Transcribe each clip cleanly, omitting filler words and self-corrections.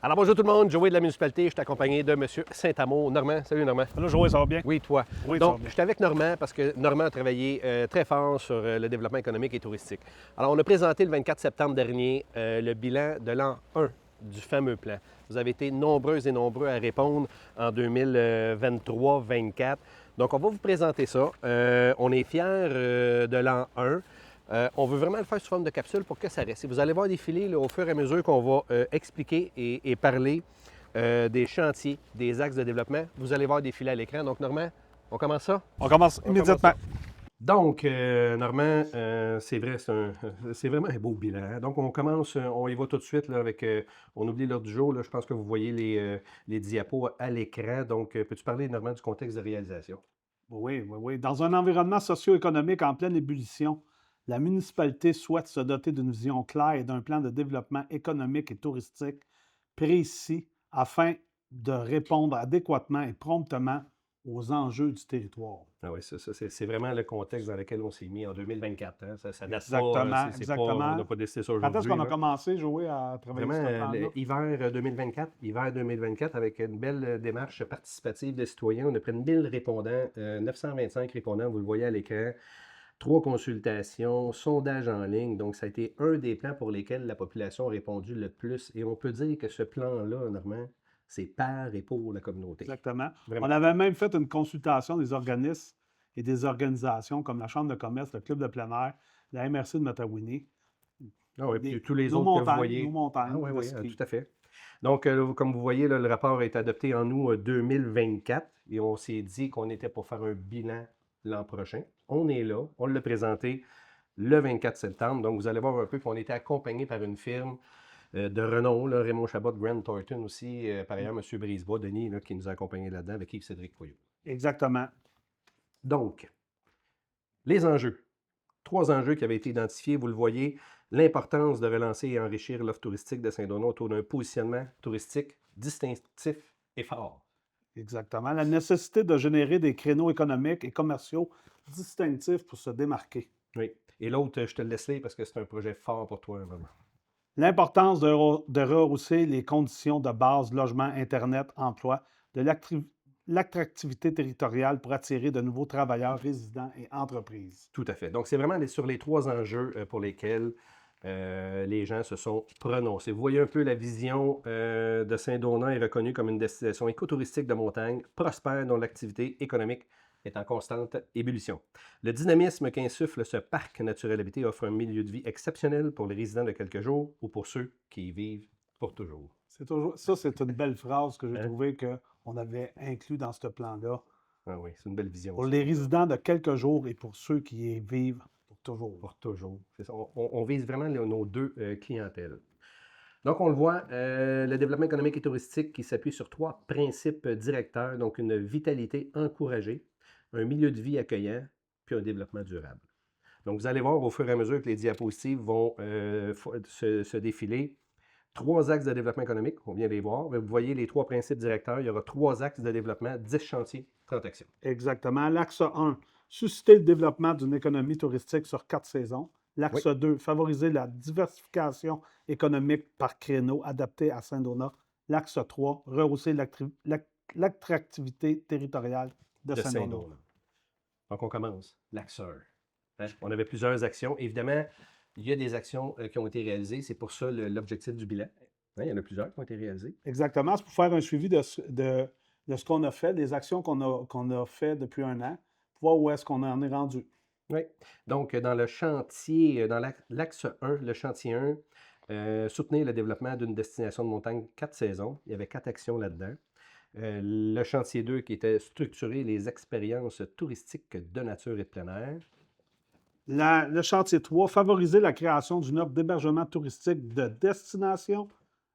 Alors bonjour tout le monde, Joey de la municipalité, je suis accompagné de M. Saint-Amour. Normand, salut Normand. Allô, Joël, ça va bien? Oui, toi. Oui, ça va Donc, bien. je suis avec Normand parce que Normand a travaillé très fort sur le développement économique et touristique. Alors, on a présenté le 24 septembre dernier le bilan de l'an 1 du fameux plan. Vous avez été nombreux et nombreux à répondre en 2023-24. Donc, on va vous présenter ça. On est fiers de l'an 1. On veut vraiment le faire sous forme de capsule pour que ça reste. Et vous allez voir défiler là, au fur et à mesure qu'on va expliquer et parler des chantiers, des axes de développement. Vous allez voir défiler à l'écran. Donc, Normand, on commence ça? On commence immédiatement. Donc, Normand, c'est vrai, c'est vraiment un beau bilan. Hein. Donc, on commence, on y va tout de suite là, avec, on oublie l'heure du jour. Là, je pense que vous voyez les diapos à l'écran. Donc, peux-tu parler, Normand, du contexte de réalisation? Oui, oui, oui. Dans un environnement socio-économique en pleine ébullition, la municipalité souhaite se doter d'une vision claire et d'un plan de développement économique et touristique précis afin de répondre adéquatement et promptement aux enjeux du territoire. Ah oui, c'est vraiment le contexte dans lequel on s'est mis en 2024. Hein. Ça date pas, Exactement, on n'a exactement. pas décidé ça Quand est-ce aujourd'hui. qu'on a Là. commencé, Joël, à travailler Vraiment, sur ce plan-là? hiver 2024, avec une belle démarche participative des citoyens. On a pris 1000 répondants, 925 répondants, vous le voyez à l'écran. 3 consultations, sondage en ligne. Donc, ça a été un des plans pour lesquels la population a répondu le plus. Et on peut dire que ce plan-là, Normand, c'est par et pour la communauté. Exactement. Vraiment. On avait même fait une consultation des organismes et des organisations comme la Chambre de commerce, le Club de plein air, la MRC de Matawini, Ah oui, puis tous les nos autres que vous montagnes, voyez. nos montagnes Ah oui, de oui, ski. tout à fait. Donc, comme vous voyez, là, le rapport a été adopté en août 2024 et on s'est dit qu'on était pour faire un bilan l'an prochain. On est là, on l'a présenté le 24 septembre. Donc, vous allez voir un peu qu'on était accompagné par une firme de renom, là, Raymond Chabot, Grant Thornton aussi, par ailleurs, M. Brisebois, Denis, là, qui nous a accompagnés là-dedans avec Yves-Cédric Poyot. Exactement. Donc, les enjeux. 3 enjeux qui avaient été identifiés, vous le voyez, l'importance de relancer et enrichir l'offre touristique de Saint-Donat autour d'un positionnement touristique distinctif et fort. Exactement. La nécessité de générer des créneaux économiques et commerciaux distinctifs pour se démarquer. Oui. Et l'autre, je te le laisse lire parce que c'est un projet fort pour toi, vraiment. L'importance de rehausser les conditions de base, logement, Internet, emploi, de l'attractivité territoriale pour attirer de nouveaux travailleurs, résidents et entreprises. Tout à fait. Donc, c'est vraiment sur les 3 enjeux pour lesquels les gens se sont prononcés. Vous voyez un peu la vision de Saint-Donat est reconnue comme une destination écotouristique de montagne, prospère dont l'activité économique est en constante ébullition. Le dynamisme qu'insuffle ce parc naturel habité offre un milieu de vie exceptionnel pour les résidents de quelques jours ou pour ceux qui y vivent pour toujours. Ça, c'est une belle phrase que j'ai Hein? trouvée qu'on avait inclus dans ce plan-là. Ah oui, c'est une belle vision. Pour Ça. les résidents de quelques jours et pour ceux qui y vivent pour toujours. Pour toujours. C'est ça. On vise vraiment nos deux clientèles. Donc, on le voit, le développement économique et touristique qui s'appuie sur 3 principes directeurs, donc une vitalité encouragée, un milieu de vie accueillant, puis un développement durable. Donc, vous allez voir au fur et à mesure que les diapositives vont se défiler, 3 axes de développement économique, on vient de les voir. Vous voyez les 3 principes directeurs, il y aura 3 axes de développement, 10 chantiers, 30 actions. Exactement. L'axe 1, susciter le développement d'une économie touristique sur 4 saisons. Oui, L'axe 2, favoriser la diversification économique par créneau adapté à Saint-Donat. L'axe 3, rehausser l'attractivité territoriale de de Saint-Donat. Saint-Donat. Donc, on commence. L'axe 1. Hein? On avait plusieurs actions. Évidemment, il y a des actions qui ont été réalisées. C'est pour ça l'objectif du bilan. Hein, il y en a plusieurs qui ont été réalisées. Exactement. C'est pour faire un suivi de ce qu'on a fait, des actions qu'on a fait depuis un an, pour voir où est-ce qu'on en est rendu. Oui. Donc, dans le chantier, dans l'axe 1, le chantier 1, soutenir le développement d'une destination de montagne 4 saisons. Il y avait 4 actions là-dedans. Le chantier 2 qui était structurer les expériences touristiques de nature et de plein air. Le chantier 3, favoriser la création d'une offre d'hébergement touristique de destination.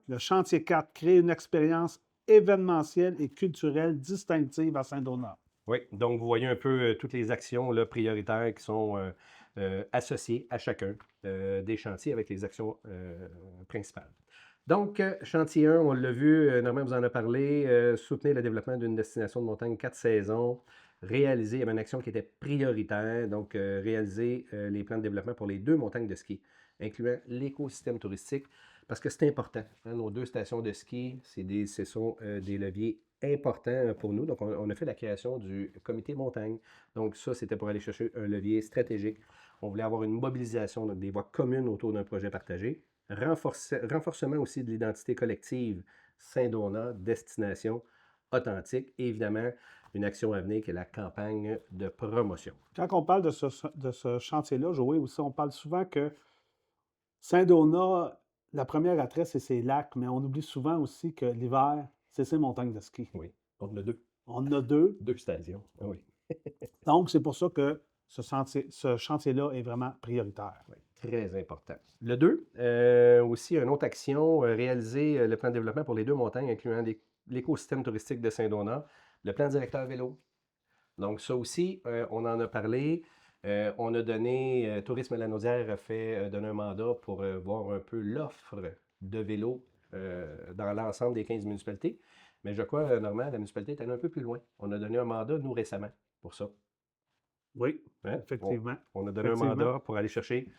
Le chantier 4, créer une expérience événementielle et culturelle distinctive à Saint-Donat. Oui, donc vous voyez un peu toutes les actions là, prioritaires qui sont associées à chacun des chantiers avec les actions principales. Donc, chantier 1, on l'a vu, Normand vous en a parlé, soutenir le développement d'une destination de montagne 4 saisons, réaliser, il y avait une action qui était prioritaire, donc réaliser les plans de développement pour les 2 montagnes de ski, incluant l'écosystème touristique. parce que c'est important. Hein, nos 2 stations de ski, ce sont des leviers importants pour nous. Donc, on a fait la création du comité montagne. Donc, ça, c'était pour aller chercher un levier stratégique. On voulait avoir une mobilisation, donc des voies communes autour d'un projet partagé. Renforcement aussi de l'identité collective Saint-Donat, destination authentique. Et évidemment, une action à venir qui est la campagne de promotion. Quand on parle de ce chantier-là, Joël, aussi, on parle souvent que Saint-Donat, la première attrait, c'est ses lacs, mais on oublie souvent aussi que l'hiver, c'est ses montagnes de ski. Oui, on en a 2. On en a 2. 2 stations. Ah oui. Donc, c'est pour ça que ce chantier-là est vraiment prioritaire. Oui, très important. Le 2, aussi une autre action, réaliser le plan de développement pour les 2 montagnes, incluant l'écosystème touristique de Saint-Donat, le plan directeur vélo. Donc, ça aussi, on en a parlé. On a donné, Tourisme Lanaudière a fait donner un mandat pour voir un peu l'offre de vélos dans l'ensemble des 15 municipalités. Mais je crois, Normand, la municipalité est allée un peu plus loin. On a donné un mandat, nous, récemment, pour ça. Oui, Hein? effectivement. On a donné un Effectivement. mandat pour aller chercher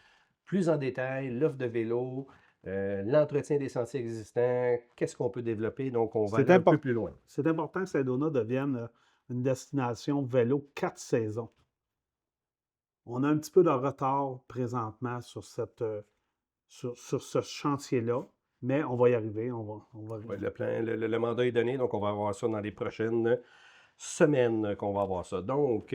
plus en détail l'offre de vélos, l'entretien des sentiers existants, qu'est-ce qu'on peut développer. Donc, on va aller un peu plus loin. C'est important que Saint-Donat devienne une destination vélo 4 saisons. On a un petit peu de retard présentement sur ce chantier-là, mais on va y arriver. On va Ouais, le mandat est donné, donc on va avoir ça dans les prochaines semaines qu'on va avoir ça. Donc,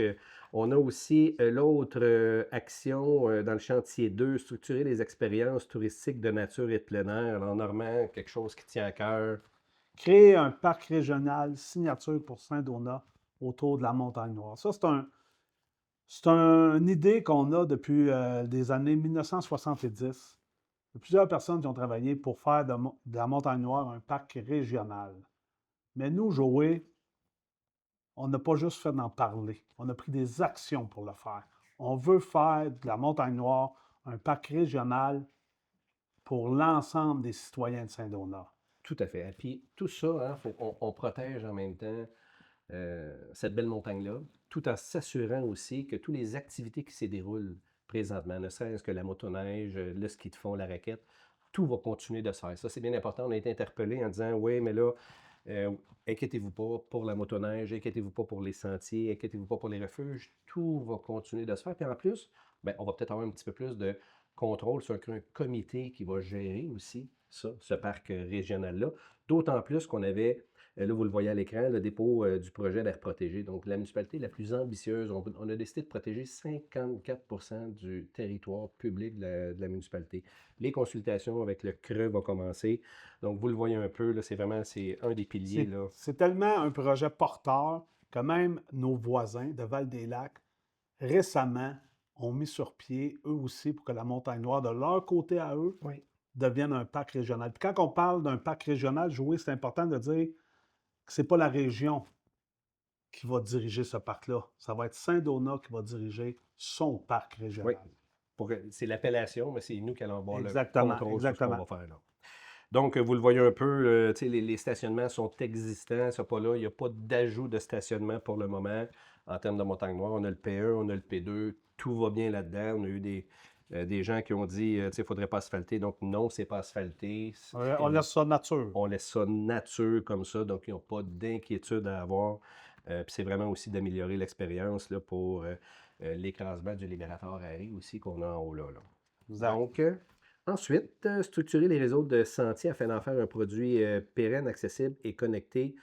on a aussi l'autre action dans le chantier 2, structurer les expériences touristiques de nature et de plein air. Alors, Normand, quelque chose qui tient à cœur. créer un parc régional signature pour Saint-Donat autour de la Montagne Noire. Ça, c'est une idée qu'on a depuis les années 1970. Il y a plusieurs personnes qui ont travaillé pour faire de la Montagne Noire un parc régional. Mais nous, Joël, on n'a pas juste fait d'en parler. On a pris des actions pour le faire. On veut faire de la Montagne Noire un parc régional pour l'ensemble des citoyens de Saint-Donat. Tout à fait. Et puis, tout ça, hein, on protège en même temps cette belle montagne-là, tout en s'assurant aussi que toutes les activités qui s'y déroulent présentement, ne serait-ce que la motoneige, le ski de fond, la raquette, tout va continuer de se faire. Ça, c'est bien important. On a été interpellés en disant, oui, mais là, inquiétez-vous pas pour la motoneige, inquiétez-vous pas pour les sentiers, inquiétez-vous pas pour les refuges, tout va continuer de se faire. Puis en plus, ben, on va peut-être avoir un petit peu plus de contrôle sur un comité qui va gérer aussi ça, ce parc régional-là. D'autant plus qu'on avait, là vous le voyez à l'écran, le dépôt du projet d'air protégé. Donc la municipalité la plus ambitieuse, on a décidé de protéger 54% du territoire public de la municipalité. Les consultations avec le CRE vont commencer. Donc vous le voyez un peu, là, c'est un des piliers. C'est tellement un projet porteur que même nos voisins de Val-des-Lacs, récemment, ont mis sur pied, eux aussi, pour que la Montagne Noire, de leur côté à eux, Oui. devienne un parc régional. Puis quand on parle d'un parc régional, Joël, c'est important de dire que ce n'est pas la région qui va diriger ce parc-là. Ça va être Saint-Donat qui va diriger son parc régional. Oui. C'est l'appellation, mais c'est nous qui allons avoir le Exactement, contrôle exactement. sur ce qu'on va faire là. Donc, vous le voyez un peu, les stationnements sont existants, c'est pas là. Il n'y a pas d'ajout de stationnement pour le moment en termes de montagne noire. On a le P1, on a le P2, tout va bien là-dedans. On a eu des gens qui ont dit, il ne faudrait pas asphalter. Donc, non, c'est pas asphalté. On laisse ça nature. On laisse ça nature comme ça, donc ils n'ont pas d'inquiétude à avoir. Puis c'est vraiment aussi d'améliorer l'expérience là, pour l'écrasement du libérateur aéré aussi qu'on a en haut là. Exact. Donc, ensuite, structurer les réseaux de sentiers afin d'en faire un produit pérenne, accessible et connecté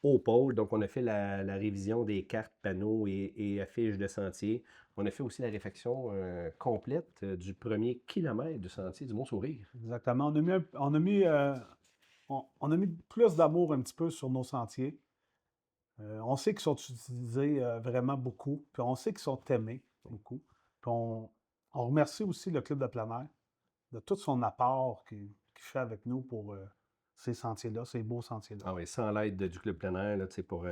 au pôle. Donc, on a fait la révision des cartes, panneaux et affiches de sentiers. On a fait aussi la réfection complète du premier kilomètre du sentier du Mont-Sourire. Exactement. On a mis plus d'amour un petit peu sur nos sentiers. On sait qu'ils sont utilisés vraiment beaucoup, puis on sait qu'ils sont aimés beaucoup. Puis on remercie aussi le Club de plein air de tout son apport qu'il fait avec nous pour ces sentiers-là, ces beaux sentiers-là. Ah oui, sans l'aide du Club plein air, là, pour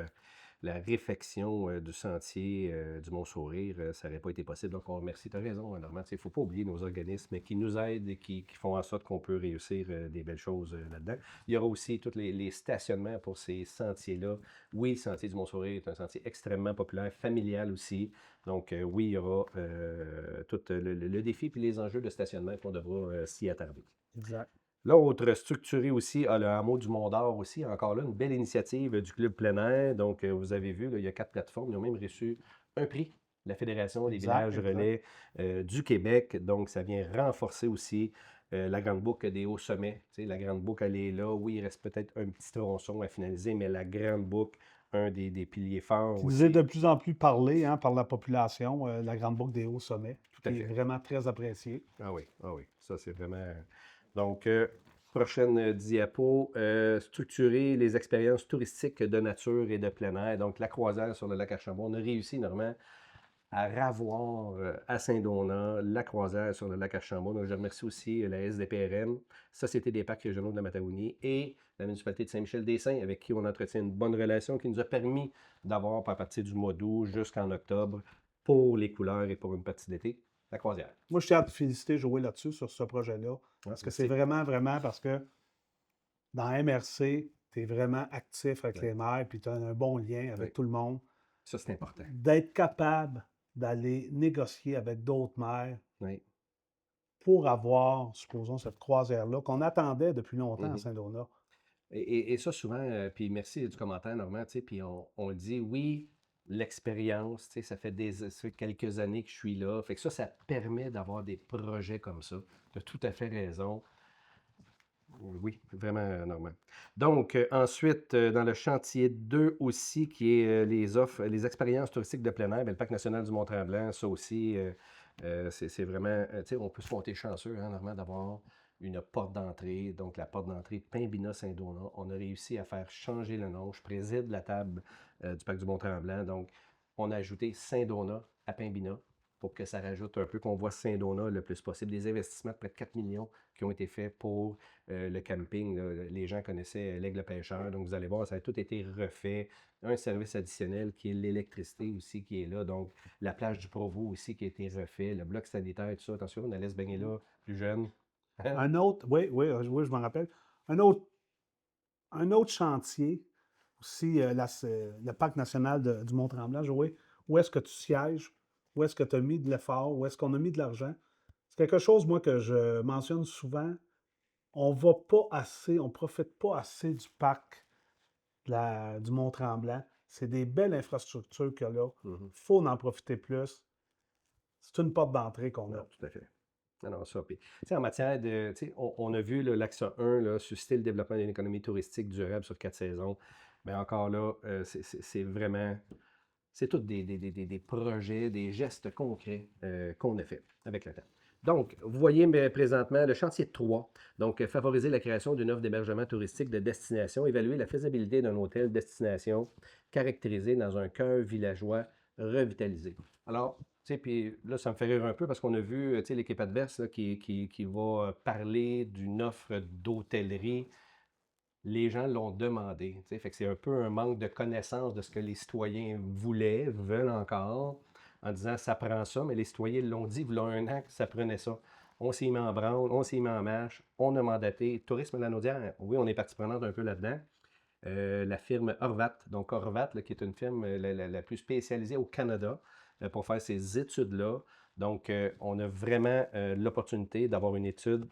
la réfection du sentier du Mont-Sourire, ça n'aurait pas été possible. Donc, on remercie. Tu as raison, Normand. Il ne faut pas oublier nos organismes qui nous aident et qui font en sorte qu'on peut réussir des belles choses là-dedans. Il y aura aussi tous les stationnements pour ces sentiers-là. Oui, le sentier du Mont-Sourire est un sentier extrêmement populaire, familial aussi. Donc, oui, il y aura tout le défi et les enjeux de stationnement qu'on devra s'y attarder. Exact. L'autre, structuré aussi, a le hameau du Mont-d'Or aussi. Encore là, une belle initiative du Club plein air. Donc, vous avez vu, là, il y a 4 plateformes. Ils ont même reçu un prix de la Fédération des Exact, villages exact. relais du Québec. Donc, ça vient renforcer aussi la Grande Boucle des hauts sommets. Tu sais, la Grande Boucle, elle est là. Oui, il reste peut-être un petit tronçon à finaliser, mais la Grande Boucle, un des piliers forts Qui nous est aussi. de plus en plus parlé hein, par la population, la Grande Boucle des Hauts-Sommets, Tout à qui est fait. vraiment très appréciée. Ah oui, ça c'est vraiment. Donc, prochaine diapo, structurer les expériences touristiques de nature et de plein air. Donc, la croisière sur le lac Archambault. On a réussi, Normand, à ravoir à Saint-Donat la croisière sur le lac Archambault. Donc, je remercie aussi la SDPRM, Société des parcs régionaux de la Matagounie et la municipalité de Saint-Michel-des-Saints, avec qui on entretient une bonne relation, qui nous a permis d'avoir, à partir du mois d'août jusqu'en octobre, pour les couleurs et pour une partie d'été, la croisière. Moi, je tiens à te féliciter, Joël, là-dessus, sur ce projet-là, Ouais, parce que c'est merci. vraiment, vraiment parce que dans MRC, tu es vraiment actif avec Ouais, les maires, puis tu as un bon lien avec ouais. tout le monde. Ça, c'est important. D'être capable d'aller négocier avec d'autres maires Oui. pour avoir, supposons, cette croisière-là qu'on attendait depuis longtemps à Mhm. Saint-Donat. Et ça, souvent, puis merci du commentaire, Normand, tu sais, puis on le dit, oui, l'expérience, tu sais, ça fait quelques années que je suis là. Fait que ça permet d'avoir des projets comme ça. Tu as tout à fait raison. Oui, vraiment, Normand. Donc, ensuite, dans le chantier 2 aussi, qui est les offres, les expériences touristiques de plein air, bien, le Parc national du Mont-Tremblant, ça aussi, c'est vraiment, tu sais, on peut se compter chanceux, hein, Normand, d'avoir une porte d'entrée. Donc, la porte d'entrée Paimbina-Saint-Donat. On a réussi à faire changer le nom. Je préside la table du Parc du Mont-Tremblant. Donc, on a ajouté Saint-Donat à Paimbina pour que ça rajoute un peu, qu'on voit Saint-Donat le plus possible. Des investissements de près de 4 millions qui ont été faits pour le camping. Là. Les gens connaissaient l'Aigle pêcheur, donc vous allez voir, ça a tout été refait. Un service additionnel qui est l'électricité aussi qui est là. Donc, la plage du Provo aussi qui a été refait, le bloc sanitaire, tout ça. Attention, on allait se baigner là, plus jeune. Hein? Un autre, oui, oui, oui, je m'en rappelle. Un autre chantier, aussi, le Parc national du Mont-Tremblant, Joël, où est-ce que tu sièges? Où est-ce que tu as mis de l'effort? Où est-ce qu'on a mis de l'argent? C'est quelque chose, moi, que je mentionne souvent. On va pas assez, on profite pas assez du parc du Mont-Tremblant. C'est des belles infrastructures qu'il y a là. Mhm. Il faut en profiter plus. C'est une porte d'entrée qu'on Non, a. tout à fait. Non, non, ça. Puis, tu sais, en matière de. Tu sais, on a vu l'axe 1, là, susciter le développement d'une économie touristique durable sur 4 saisons. Mais encore là, c'est vraiment. C'est tous des projets, des gestes concrets qu'on a fait avec le temps. Donc, vous voyez mais présentement le chantier 3. Donc, favoriser la création d'une offre d'hébergement touristique de destination, évaluer la faisabilité d'un hôtel destination caractérisé dans un cœur villageois revitalisé. Alors, tu sais, puis là, ça me fait rire un peu parce qu'on a vu, tu sais, l'équipe adverse là, qui va parler d'une offre d'hôtellerie. Les gens l'ont demandé. Tu sais, fait que c'est un peu un manque de connaissance de ce que les citoyens voulaient, veulent encore, en disant ça prend ça, mais les citoyens l'ont dit, il y a un an que ça prenait ça. On s'y met en branle, on s'y met en marche, on a mandaté. Tourisme Lanaudière, oui, on est partie prenante un peu là-dedans. La firme Horvat, donc Horvat, là, qui est une firme la plus spécialisée au Canada pour faire ces études-là. Donc, on a vraiment l'opportunité d'avoir une étude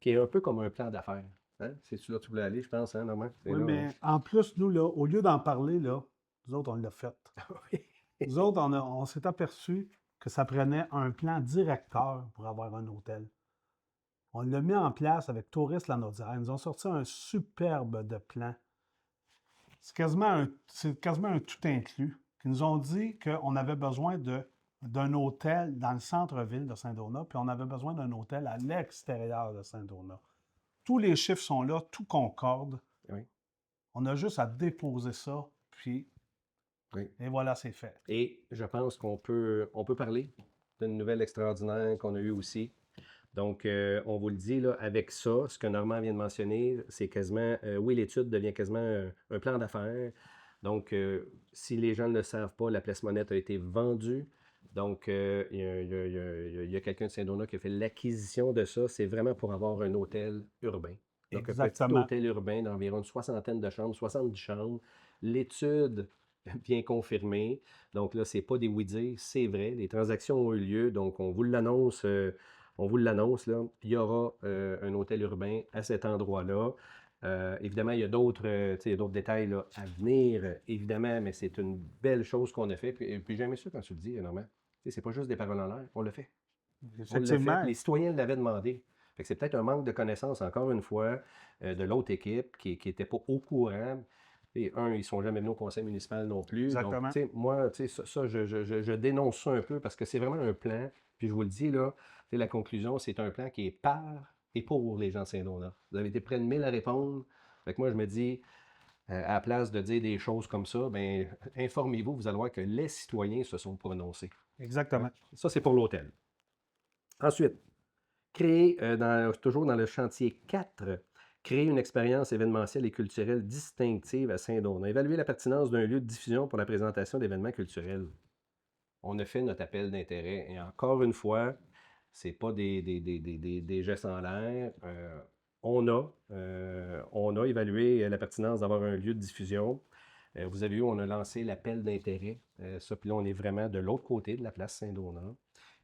qui est un peu comme un plan d'affaires. Hein? C'est là que tu voulais aller, je pense, hein, Normand? C'est Oui, là, hein? mais en plus, nous, là, au lieu d'en parler, là, nous autres, on l'a fait. Nous autres, on s'est aperçu que ça prenait un plan directeur pour avoir un hôtel. On l'a mis en place avec Tourisme Lanaudière. Ils nous ont sorti un superbe de plan. C'est quasiment un tout inclus. Ils nous ont dit qu'on avait besoin d'un hôtel dans le centre-ville de Saint-Donat, puis on avait besoin d'un hôtel à l'extérieur de Saint-Donat. Tous les chiffres sont là, tout concorde. Oui, On a juste à déposer ça, puis oui. et voilà, c'est fait. Et je pense on peut parler d'une nouvelle extraordinaire qu'on a eue aussi. Donc, on vous le dit, là, avec ça, ce que Normand vient de mentionner, c'est quasiment, oui, l'étude devient quasiment un plan d'affaires. Donc, si les gens ne le savent pas, la place Monette a été vendue. Donc, il y a quelqu'un de Saint-Donat qui a fait l'acquisition de ça. C'est vraiment pour avoir un hôtel urbain. Donc, un petit Exactement. hôtel urbain d'environ une soixantaine de chambres, 70 chambres. L'étude vient confirmer. Donc là, c'est pas des oui-dire, c'est vrai. Les transactions ont eu lieu. Donc, on vous l'annonce On vous l'annonce, là, il y aura un hôtel urbain à cet endroit-là. Évidemment, il y a tu sais, il y a d'autres détails là, à venir, évidemment, mais c'est une belle chose qu'on a fait. Puis j'aime ça quand tu le dis, Normand. Tu sais, c'est pas juste des paroles en l'air, on le fait. On l'a fait, puis Effectivement, les citoyens l'avaient demandé. Fait que c'est peut-être un manque de connaissance, encore une fois, de l'autre équipe qui n'était pas au courant. Et un, ils ne sont jamais venus au conseil municipal non plus. Donc, exactement. tu sais, moi, tu sais, ça, je dénonce ça un peu parce que c'est vraiment un plan. Puis je vous le dis, là, tu sais, la conclusion, c'est un plan qui est par et pour les gens de Saint-Donat. Vous avez été près de 1000 à répondre. Fait que moi, je me dis, à la place de dire des choses comme ça, ben, informez-vous, vous allez voir que les citoyens se sont prononcés. Hein? Exactement. Ça, c'est pour l'hôtel. Ensuite, créer, toujours dans le chantier 4, créer une expérience événementielle et culturelle distinctive à Saint-Donat. Évaluer la pertinence d'un lieu de diffusion pour la présentation d'événements culturels. On a fait notre appel d'intérêt. Et encore une fois, ce n'est pas des gestes en l'air. On a évalué la pertinence d'avoir un lieu de diffusion. Vous avez vu, on a lancé l'appel d'intérêt. Ça, puis là, on est vraiment de l'autre côté de la place Saint-Donat.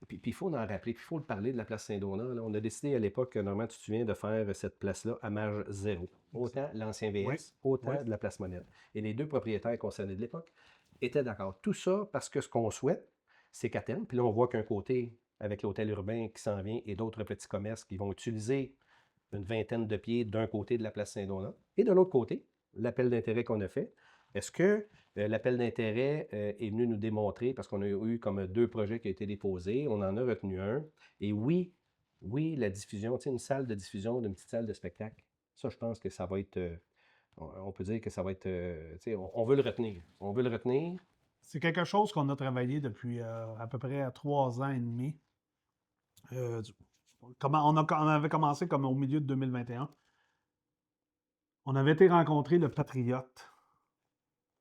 Puis il faut en rappeler, puis il faut le parler de la place Saint-Donat. Là. On a décidé à l'époque, Normand, tu te souviens, de faire cette place-là à marge zéro. Autant l'ancien Oui, VS, autant oui, de la place Monette. Et les deux propriétaires concernés de l'époque étaient d'accord. Tout ça parce que ce qu'on souhaite, c'est qu'à terme, puis là, on voit qu'un côté, avec l'hôtel urbain qui s'en vient et d'autres petits commerces qui vont utiliser une vingtaine de pieds d'un côté de la place Saint-Donat. Et de l'autre côté, l'appel d'intérêt qu'on a fait. Est-ce que l'appel d'intérêt est venu nous démontrer, parce qu'on a eu comme deux projets qui ont été déposés, on en a retenu un. Et oui, oui, la diffusion, tu sais, une salle de diffusion d'une petite salle de spectacle, ça, je pense que ça va être, on peut dire que ça va être, tu sais, on veut le retenir. On veut le retenir. c'est quelque chose qu'on a travaillé depuis à peu près 3 ans et demi. Du- on avait commencé comme au milieu de 2021. On avait été rencontrer le Patriote.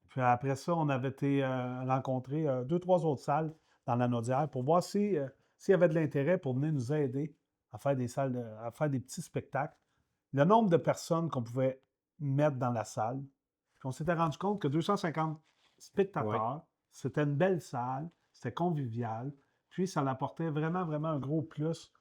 Puis après ça, on avait été rencontrer deux, trois autres salles dans la Naudière pour voir s'il y avait de l'intérêt pour venir nous aider à faire des salles, à faire des petits spectacles. Le nombre de personnes qu'on pouvait mettre dans la salle. Puis on s'était rendu compte que 250 Ouais. spectateurs, c'était une belle salle, c'était convivial, puis ça apportait vraiment, vraiment un gros plus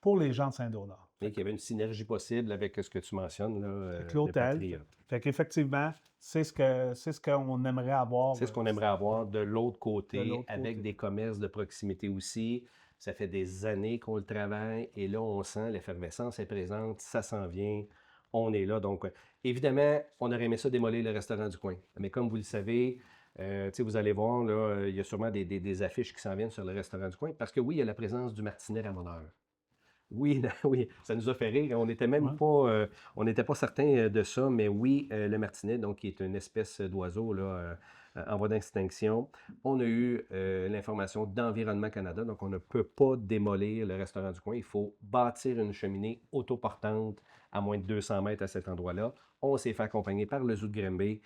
pour les gens de Saint-Donat. Et qu'il y avait une synergie possible avec ce que tu mentionnes, là, Avec le l'hôtel. Patriote. Fait qu'effectivement, c'est ce qu'on aimerait avoir C'est ce qu'on aimerait ouais, avoir de l'autre de côté, l'autre avec côté. des commerces de proximité aussi. Ça fait des années qu'on le travaille et là, on sent l'effervescence est présente, ça s'en vient, on est là. Donc, évidemment, on aurait aimé ça démolir le restaurant du coin. Mais comme vous le savez, tu sais, vous allez voir, là, il y a sûrement des affiches qui s'en viennent sur le restaurant du coin parce que oui, il y a la présence du martinet ramoneur. Oui, oui, ça nous a fait rire. On n'était même Ouais. pas, on n'était pas certain de ça, mais oui, le martinet, donc qui est une espèce d'oiseau là, en voie d'extinction. On a eu l'information d'Environnement Canada, donc on ne peut pas démolir le restaurant du coin. Il faut bâtir une cheminée autoportante à moins de 200 mètres à cet endroit-là. On s'est fait accompagner par le Zoo de Granby,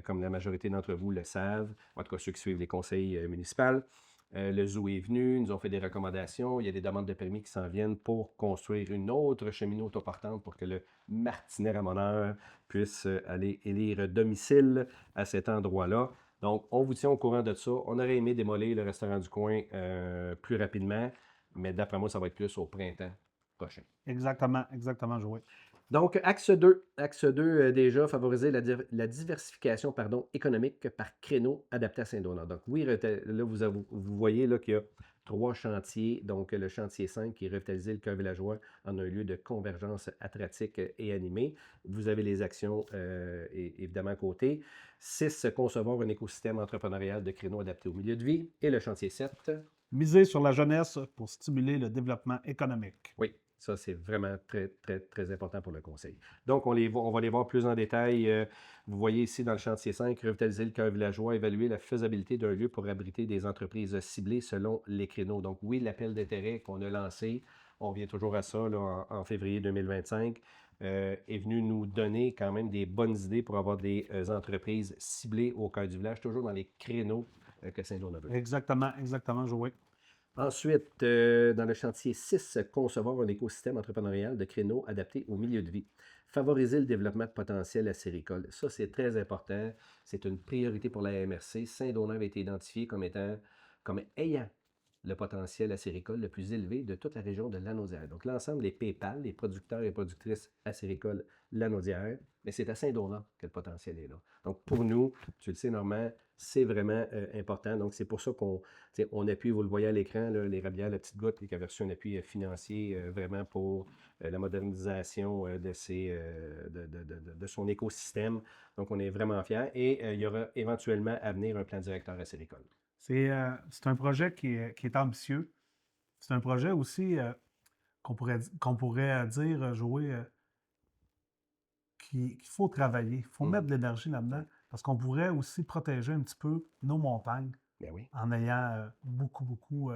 comme la majorité d'entre vous le savent, en tout cas ceux qui suivent les conseils municipaux. Le zoo est venu, ils nous ont fait des recommandations. Il y a des demandes de permis qui s'en viennent pour construire une autre cheminée autoportante pour que le martinet ramoneur puisse aller élire domicile à cet endroit-là. Donc, on vous tient au courant de ça. On aurait aimé démolir le restaurant du coin plus rapidement, mais d'après moi, ça va être plus au printemps prochain. Exactement, exactement, Joël. Donc, axe 2. Axe 2, déjà, favoriser la diversification pardon, économique par créneau adapté à Saint-Donat. Donc, oui, là, vous voyez là, qu'il y a 3 chantiers. Donc, le chantier 5 qui est revitaliser le cœur villageois en un lieu de convergence attratique et animé. Vous avez les actions, évidemment, à côté. 6, concevoir un écosystème entrepreneurial de créneaux adaptés au milieu de vie. Et le chantier 7, Miser sur la jeunesse pour stimuler le développement économique. oui, ça, c'est vraiment très, très, très important pour le conseil. Donc, on va les voir plus en détail. Vous voyez ici dans le chantier 5, revitaliser le cœur villageois, évaluer la faisabilité d'un lieu pour abriter des entreprises ciblées selon les créneaux. Donc, oui, l'appel d'intérêt qu'on a lancé, on revient toujours à ça là, en février 2025, est venu nous donner quand même des bonnes idées pour avoir des entreprises ciblées au cœur du village, toujours dans les créneaux que Saint-Donat veut. Exactement, exactement, Joël. Ensuite, dans le chantier 6, concevoir un écosystème entrepreneurial de créneaux adaptés au milieu de vie. Favoriser le développement de potentiel acéricole. Ça, c'est très important. C'est une priorité pour la MRC. Saint-Donat avait été identifié comme ayant le potentiel acéricole le plus élevé de toute la région de Lanaudière. Donc, l'ensemble des PayPal, les producteurs et productrices acéricoles Lanaudière, mais c'est à Saint-Donat que le potentiel est là. Donc, pour nous, tu le sais, Normand, c'est vraiment important. Donc, c'est pour ça on appuie, vous le voyez à l'écran, là, les Rabières, la petite goutte, qui avait reçu un appui financier vraiment pour la modernisation de son écosystème. Donc, on est vraiment fiers. Et il y aura éventuellement à venir un plan directeur acéricole. C'est un projet qui est ambitieux. C'est un projet aussi qu'on pourrait dire, Joey, qu'il faut travailler. Il faut mettre de l'énergie là-dedans parce qu'on pourrait aussi protéger un petit peu nos montagnes Ben oui. en ayant beaucoup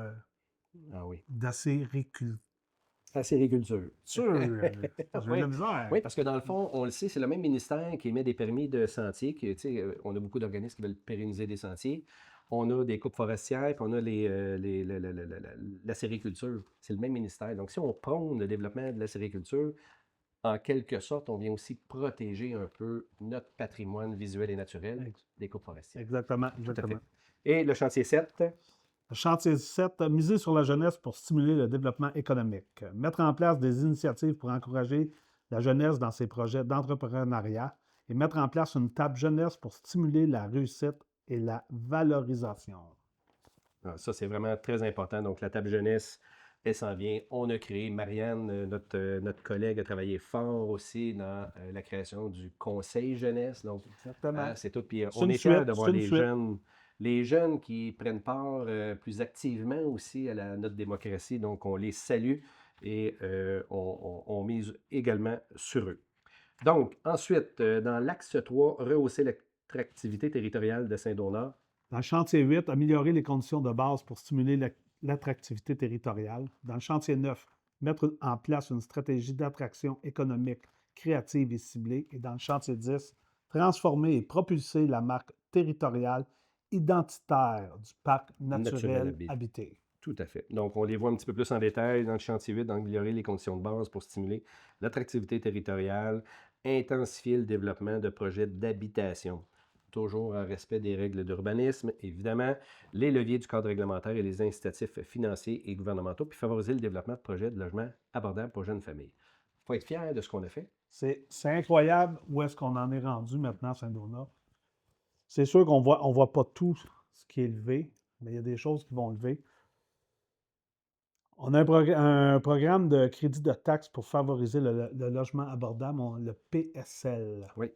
Ah oui. d'acériculture. Acériculture. J'ai eu de Oui. la misère. Oui, parce que dans le fond, on le sait, c'est le même ministère qui émet des permis de sentiers. On a beaucoup d'organismes qui veulent pérenniser des sentiers. On a des coupes forestières, puis on a la sériculture. C'est le même ministère. Donc, si on prône le développement de la sériculture, en quelque sorte, on vient aussi protéger un peu notre patrimoine visuel et naturel des coupes forestières. Exactement, Tout à fait. exactement. Et le chantier 7, Le chantier 7, miser sur la jeunesse pour stimuler le développement économique. Mettre en place des initiatives pour encourager la jeunesse dans ses projets d'entrepreneuriat et mettre en place une table jeunesse pour stimuler la réussite et la valorisation. ça, c'est vraiment très important. Donc, la table jeunesse, elle s'en vient. On a créé, Marianne, notre collègue, a travaillé fort aussi dans la création du conseil jeunesse. Donc, Exactement. c'est tout. Puis, C'est on une est fiers suite, de voir c'est une suite. les jeunes qui prennent part plus activement aussi à notre démocratie. Donc, on les salue et on mise également sur eux. Donc, ensuite, dans l'axe 3, rehausser l'attractivité territoriale de Saint-Donat. Dans le chantier 8, améliorer les conditions de base pour stimuler l'attractivité territoriale. Dans le chantier 9, mettre en place une stratégie d'attraction économique créative et ciblée. Et dans le chantier 10, transformer et propulser la marque territoriale identitaire du parc naturel habité. Tout à fait. Donc, on les voit un petit peu plus en détail dans le chantier 8, d'améliorer les conditions de base pour stimuler l'attractivité territoriale, intensifier le développement de projets d'habitation, toujours en respect des règles d'urbanisme, évidemment, les leviers du cadre réglementaire et les incitatifs financiers et gouvernementaux, puis favoriser le développement de projets de logement abordables pour jeunes familles. Il faut être fier de ce qu'on a fait. C'est incroyable où est-ce qu'on en est rendu maintenant à Saint-Donat. C'est sûr qu'on voit pas tout ce qui est levé, mais il y a des choses qui vont lever. On a un programme de crédit de taxes pour favoriser le logement abordable, le PSL. Oui.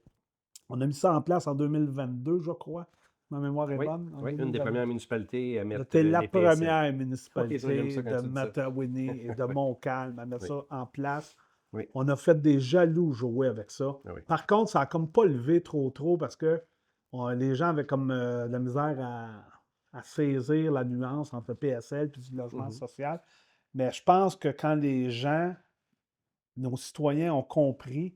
On a mis ça en place en 2022, je crois. Ma mémoire est Oui, bonne. oui, une des premières municipalités à mettre C'était la des PSL. première Oui, municipalité ça, j'aime ça quand de tu dis ça. Matawini et de Montcalm à mettre Oui. ça en place. Oui. On a fait des jaloux jouer avec ça. Ah oui. Par contre, ça n'a comme pas levé trop parce que les gens avaient comme de la misère à saisir la nuance entre le PSL et du logement social. Mais je pense que quand les gens, nos citoyens ont compris,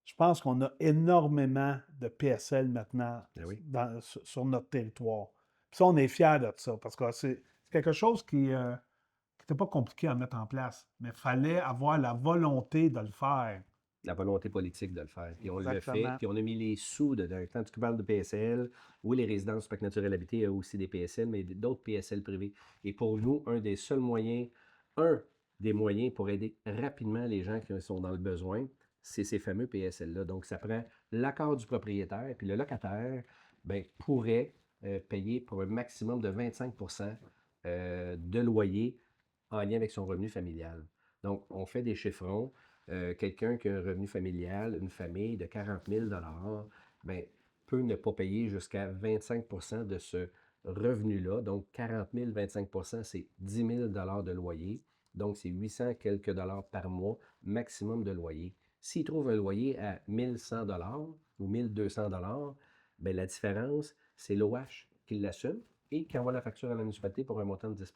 je pense qu'on a énormément de PSL maintenant Ah oui. sur notre territoire. Puis ça, on est fiers de ça parce que c'est quelque chose qui n'était pas compliqué à mettre en place, mais il fallait avoir la volonté de le faire. La volonté politique de le faire. Puis on l'a fait, Exactement. puis on a mis les sous dedans. Quand tu parles de PSL, oui, les résidences du parc naturel habité, il y a aussi des PSL, mais d'autres PSL privés. Et pour nous, un des moyens pour aider rapidement les gens qui sont dans le besoin, c'est ces fameux PSL-là. Donc, ça prend l'accord du propriétaire, puis le locataire pourrait payer pour un maximum de 25 de loyer en lien avec son revenu familial. Donc, on fait des chiffrons. Quelqu'un qui a un revenu familial, une famille de 40 000 peut ne pas payer jusqu'à 25 de ce revenu-là. Donc, 40 000, 25 c'est 10 000 de loyer. Donc, c'est 800 quelques dollars par mois maximum de loyer. S'il trouve un loyer à 1100 ou 1200 la différence, c'est l'OH qui l'assume et qui envoie la facture à la municipalité pour un montant de 10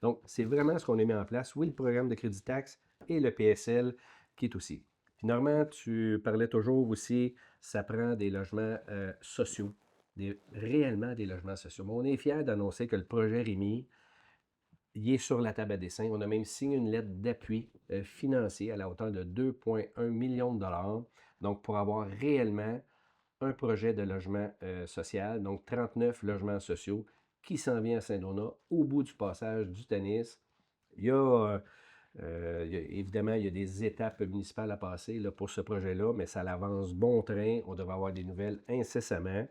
Donc, c'est vraiment ce qu'on a mis en place. Oui, le programme de crédit taxe et le PSL qui est aussi. Puis Normand, tu parlais toujours aussi, ça prend des logements sociaux, réellement des logements sociaux. Mais on est fiers d'annoncer que le projet Rémi, il est sur la table à dessin. On a même signé une lettre d'appui financier à la hauteur de 2,1 millions de dollars. Donc, pour avoir réellement un projet de logement social, donc 39 logements sociaux qui s'en vient à Saint-Donat, au bout du passage du tennis. Il y a, évidemment, il y a des étapes municipales à passer là, pour ce projet-là, mais ça l'avance bon train. On devrait avoir des nouvelles incessamment.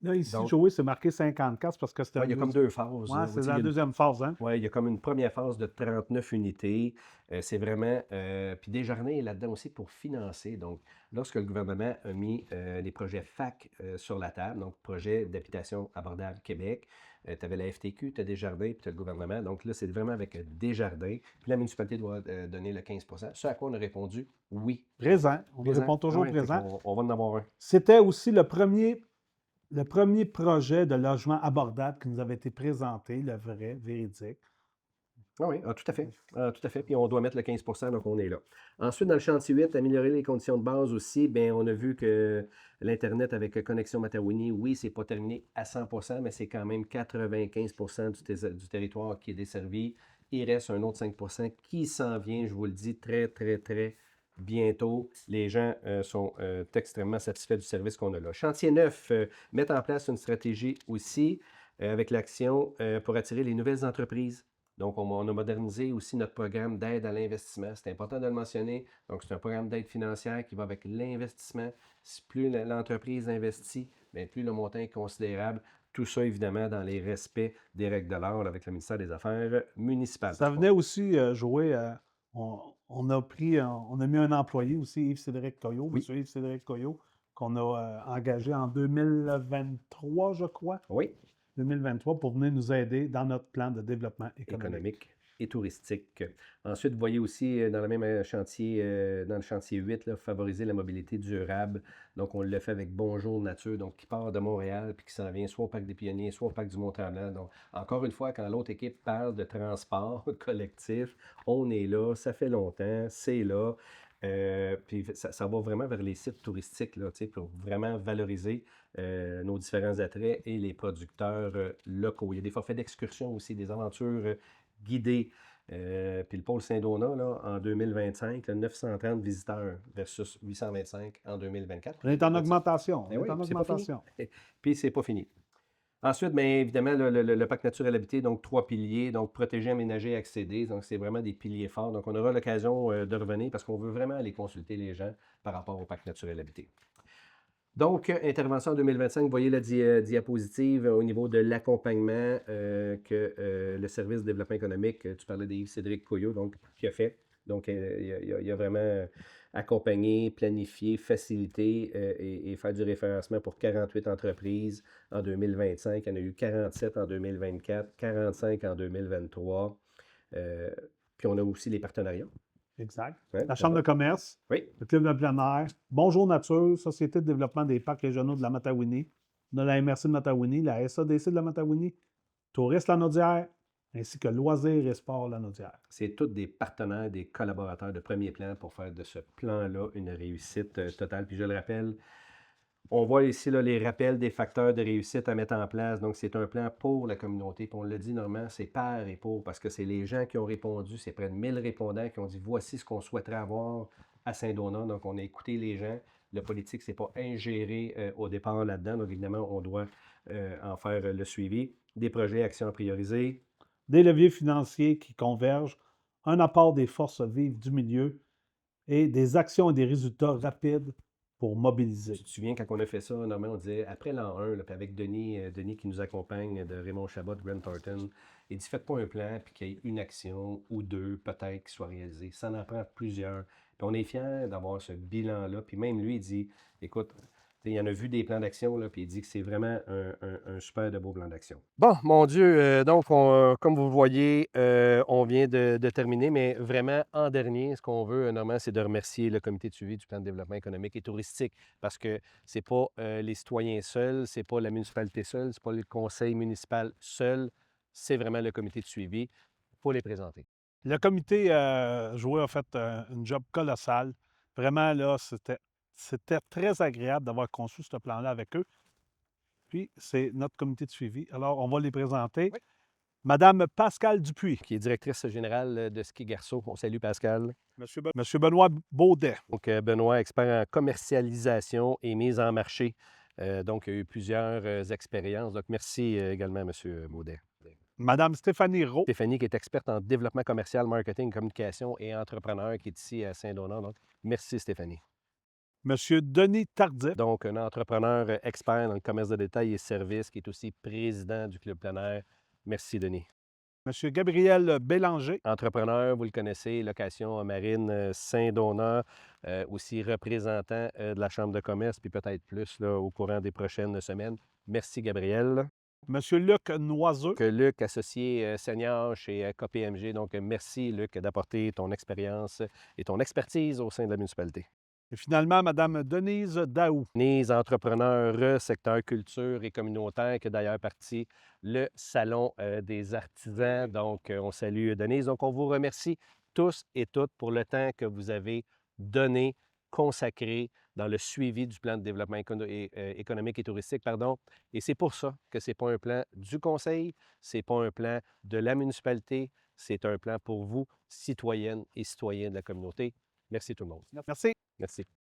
Là, ici, Donc, Joey, c'est marqué 54 parce que c'était ouais, un il y a comme deuxième. deux phases. Ouais, Là. c'est Tu sais, il la y a deuxième phase, hein? il y a comme une première phase de 39 unités. C'est vraiment. Puis Desjardins est là-dedans aussi pour financer. Donc, lorsque le gouvernement a mis les projets FAC sur la table, donc projet d'habitation abordable Québec, tu avais la FTQ, tu as Desjardins, puis tu as le gouvernement. Donc là, c'est vraiment avec Desjardins. Puis la municipalité doit donner le 15 ce à quoi on a répondu oui. Présent. On Présent. répond Ah toujours ouais, fait présent. on va en avoir un. C'était aussi le premier projet de logement abordable qui nous avait été présenté, le vrai, véridique. Ah oui, tout à fait. Tout à fait. Puis on doit mettre le 15 donc on est là. Ensuite, dans le chantier 8, améliorer les conditions de base aussi. Bien, on a vu que l'Internet avec Connexion Matawini, oui, c'est pas terminé à 100 mais c'est quand même 95 du territoire qui est desservi. Il reste un autre 5 qui s'en vient, je vous le dis, très, très, très bientôt. Les gens sont extrêmement satisfaits du service qu'on a là. Chantier 9, mettre en place une stratégie aussi avec l'action pour attirer les nouvelles entreprises. Donc, on a modernisé aussi notre programme d'aide à l'investissement. C'est important de le mentionner. Donc, c'est un programme d'aide financière qui va avec l'investissement. Si plus l'entreprise investit, bien, plus le montant est considérable. Tout ça, évidemment, dans les respects des règles de l'art avec le ministère des Affaires municipales. Ça venait aussi jouer. On a mis un employé aussi, Yves-Cédric Coyot, Oui. M. Yves-Cédric Coyot, qu'on a engagé en 2023, je crois. Oui. 2023 pour venir nous aider dans notre plan de développement économique. Et touristique. Ensuite, vous voyez aussi dans le même chantier, dans le chantier 8, là, favoriser la mobilité durable. Donc, on le fait avec Bonjour Nature, donc qui part de Montréal puis qui s'en vient soit au Parc des Pionniers, soit au Parc du Mont-Tremblant. Donc, encore une fois, quand l'autre équipe parle de transport collectif, on est là, ça fait longtemps, c'est là. Puis ça va vraiment vers les sites touristiques là, pour vraiment valoriser nos différents attraits et les producteurs locaux. Il y a des forfaits d'excursion aussi, des aventures guidées. Puis le pôle Saint-Donat, là, en 2025, là, 930 visiteurs versus 825 en 2024. On est en augmentation. Ben On oui, est en c'est pas fini. augmentation. Puis c'est pas fini. Ensuite, bien évidemment, le parc naturel habité, donc 3 piliers, donc protéger, aménager, accéder. Donc, c'est vraiment des piliers forts. Donc, on aura l'occasion de revenir parce qu'on veut vraiment aller consulter les gens par rapport au parc naturel habité. Donc, intervention en 2025, vous voyez la diapositive au niveau de l'accompagnement que le service de développement économique, tu parlais d'Yves-Cédric Coyot, donc, qui a fait. Donc, il a vraiment accompagné, planifié, facilité et faire du référencement pour 48 entreprises en 2025. Il y en a eu 47 en 2024, 45 en 2023. Puis on a aussi les partenariats. Exact. Ouais, La Chambre de commerce, oui, le Club de plein air, Bonjour Nature, Société de développement des parcs régionaux de la Matawini, on a la MRC de Matawini, la SADC de la Matawini, Touristes Lanaudière, ainsi que Loisirs et Sports Lanaudière. c'est tous des partenaires, des collaborateurs de premier plan pour faire de ce plan-là une réussite totale. Puis je le rappelle, on voit ici là, les rappels des facteurs de réussite à mettre en place. Donc, c'est un plan pour la communauté. Puis on le dit normalement, c'est par et pour, parce que c'est les gens qui ont répondu. C'est près de 1000 répondants qui ont dit voici ce qu'on souhaiterait avoir à Saint-Donat. Donc, on a écouté les gens. Le politique, c'est pas ingéré au départ là-dedans. Donc, évidemment, on doit en faire le suivi. Des projets, actions prioriser. Des leviers financiers qui convergent, un apport des forces vives du milieu et des actions et des résultats rapides pour mobiliser. Tu te souviens, quand on a fait ça, normalement, on disait, après l'an 1, là, puis avec Denis qui nous accompagne, de Raymond Chabot, de Grant Thornton, il dit, faites pas un plan, puis qu'il y ait une action ou deux, peut-être, qui soit réalisée. Ça en prend plusieurs. Puis on est fiers d'avoir ce bilan-là. Puis même lui, il dit, écoute, il en a vu des plans d'action, là, puis il dit que c'est vraiment un super de beau plan d'action. Bon, mon Dieu, donc, comme vous le voyez, on vient de terminer, mais vraiment, en dernier, ce qu'on veut, normalement, c'est de remercier le comité de suivi du plan de développement économique et touristique, parce que c'est pas les citoyens seuls, c'est pas la municipalité seule, c'est pas le conseil municipal seul, c'est vraiment le comité de suivi. Il faut les présenter. Le comité joué a fait un job colossal. Vraiment, là, c'était très agréable d'avoir conçu ce plan-là avec eux. Puis, c'est notre comité de suivi. Alors, on va les présenter. Oui. Madame Pascale Dupuis. Qui est directrice générale de Ski Garceau. On salue Pascal. Monsieur Benoît Baudet. Donc, Benoît, expert en commercialisation et mise en marché Donc, il y a eu plusieurs expériences. Donc, merci également, M. Maudet. Madame Stéphanie Rowe. Stéphanie, qui est experte en développement commercial, marketing, communication et entrepreneur, qui est ici à Saint-Donat. Donc, merci, Stéphanie. Monsieur Denis Tardif. Donc, un entrepreneur expert dans le commerce de détail et services, qui est aussi président du Club Plein Air. Merci, Denis. Monsieur Gabriel Bélanger. Entrepreneur, vous le connaissez, location marine Saint-Donat, aussi représentant de la Chambre de commerce, puis peut-être plus là, au courant des prochaines semaines. Merci, Gabriel. Monsieur Luc Noiseux. Luc, associé senior chez KPMG. Donc, merci, Luc, d'apporter ton expérience et ton expertise au sein de la municipalité. Et finalement, Madame Denise Daou. Denise, entrepreneur, secteur culture et communautaire, qui a d'ailleurs parti le Salon des artisans. Donc, on salue Denise. Donc, on vous remercie tous et toutes pour le temps que vous avez donné, consacré dans le suivi du plan de développement économique et touristique. Et c'est pour ça que ce n'est pas un plan du conseil, ce n'est pas un plan de la municipalité, c'est un plan pour vous, citoyennes et citoyens de la communauté. Merci tout le monde. Merci. Merci.